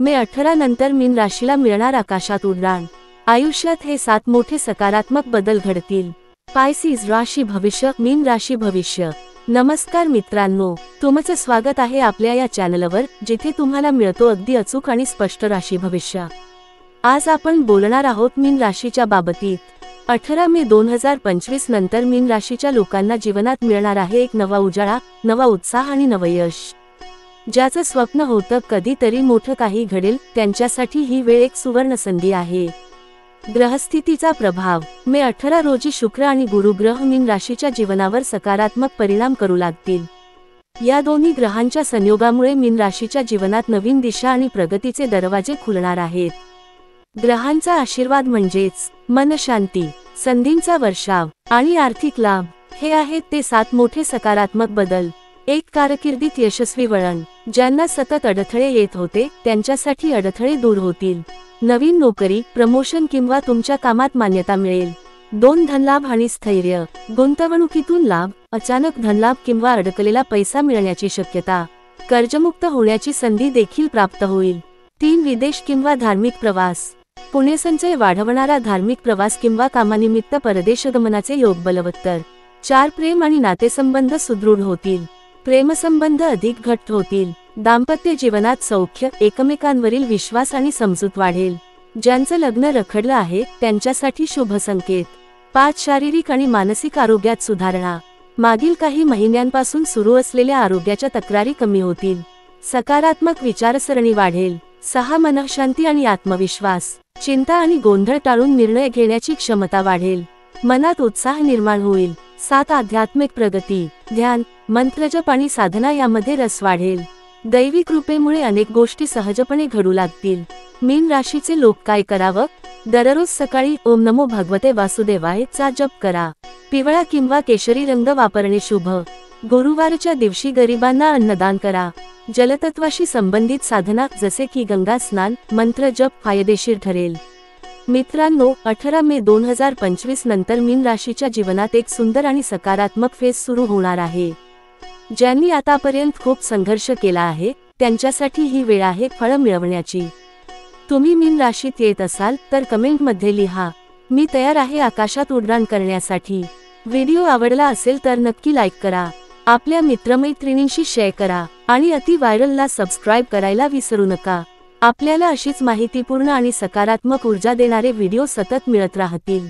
मे 18 नंतर मीन राशीला मिळणार आकाशात उड्डाण। आयुष्यात हे 7 मोठे सकारात्मक बदल घडतील। पायसीज राशी भविष्य, मीन राशी भविष्य। नमस्कार मित्रांनो, तुमचं स्वागत आहे आपल्या या चॅनलवर, जिथे तुम्हाला मिळतो अगदी अचूक आणि स्पष्ट राशी भविष्य। आज आपण बोलणार आहोत मीन राशीच्या बाबतीत। 18 मे 2025 नंतर मीन राशीच्या लोकांना जीवनात मिळणार आहे एक नवा उजाळा, नवा उत्साह आणि नवयश। ज्याचं स्वप्न होतं कधीतरी मोठं काही घडेल, त्यांच्यासाठी ही वेळ एक सुवर्ण संधी आहे। ग्रहस्थितीचा प्रभाव। मे 18 रोजी शुक्र आणि गुरु ग्रह मीन राशीच्या जीवनावर सकारात्मक परिणाम करू लागतील। या दोन्ही ग्रहांच्या संयोगामुळे मीन राशीच्या जीवनात नवीन दिशा आणि प्रगतीचे दरवाजे खुलणार आहेत। ग्रहांचा आशीर्वाद म्हणजेच मनशांती, संधींचा वर्षाव आणि आर्थिक लाभ। हे आहेत ते 7 मोठे सकारात्मक बदल। एक कारकिर्दीत यशस्वी वळण। ज्यांना सतत अडथळे येत होते, त्यांच्यासाठी अडथळे दूर होतील। नवीन नोकरी, प्रमोशन किंवा तुमच्या कामात मान्यता मिळेल। 2 धनलाभ आणि स्थैर्य। गुंतवणुकीतून लाभ, अचानक धनलाभ किंवा अडकलेला पैसा मिळण्याची शक्यता। कर्जमुक्त होण्याची संधी देखील प्राप्त होईल। 3 विदेश किंवा धार्मिक प्रवास। पुण्यसंचय वाढवणारा धार्मिक प्रवास किंवा कामानिमित्त परदेशगमनाचे योग बलवत्तर। 4 प्रेम आणि नातेसंबंध सुदृढ होतील। प्रेमसंबंध अधिक घट्ट होतील। दाम्पत्य जीवनात सौख्य, एकमेकांवरील विश्वास आणि समजूत वाढेल। ज्यांचं लग्न रखडलं आहे, त्यांच्यासाठी शुभ संकेत। 5 शारीरिक आणि मानसिक आरोग्यात सुधारणा। मागील काही महिन्यांपासून सुरू असलेल्या आरोग्याच्या तक्रारी कमी होतील। सकारात्मक विचारसरणी वाढेल। 6 मनःशांती आणि आत्मविश्वास। चिंता आणि गोंधळ टाळून निर्णय घेण्याची क्षमता वाढेल। मनात उत्साह निर्माण होईल। 7 आध्यात्मिक प्रगती। ध्यान, मंत्रजप आणि साधना यामध्ये रस वाढेल। दैवी कृपेमुळे अनेक गोष्टी सहजपणे घडू लागतील। मीन राशीचे लोक काय करावं? दररोज सकाळी ओम नमो भगवते वासुदेवाय चा जप करा। पिवळा किंवा केशरी रंग वापरणे शुभ। गुरुवारच्या दिवशी गरिबांना अन्नदान करा। जलतत्वाशी संबंधित साधना जसे की गंगा स्नान, मंत्र जप फायदेशीर ठरेल। मित्रांनो, 18 मे 2025 नंतर मीन राशीच्या जीवनात एक सुंदर आणि सकारात्मक फेज सुरू होणार आहे। ज्यांनी आतापर्यंत खूप संघर्ष केला आहे, त्यांच्यासाठी ही वेळ आहे फळ मिळवण्याची। तुम्ही मीन राशीत येत असाल तर कमेंटमध्ये लिहा, मी तयार आहे आकाशात उड्डाण करण्यासाठी। व्हिडिओ आवडला असेल तर नक्की लाईक करा, आपल्या मित्रमैत्रिणींशी शेअर करा आणि अति व्हायरलला सबस्क्राईब करायला विसरू नका। आपल्याला अशीच माहितीपूर्ण आणि सकारात्मक ऊर्जा देणारे व्हिडिओ सतत मिळत राहतील।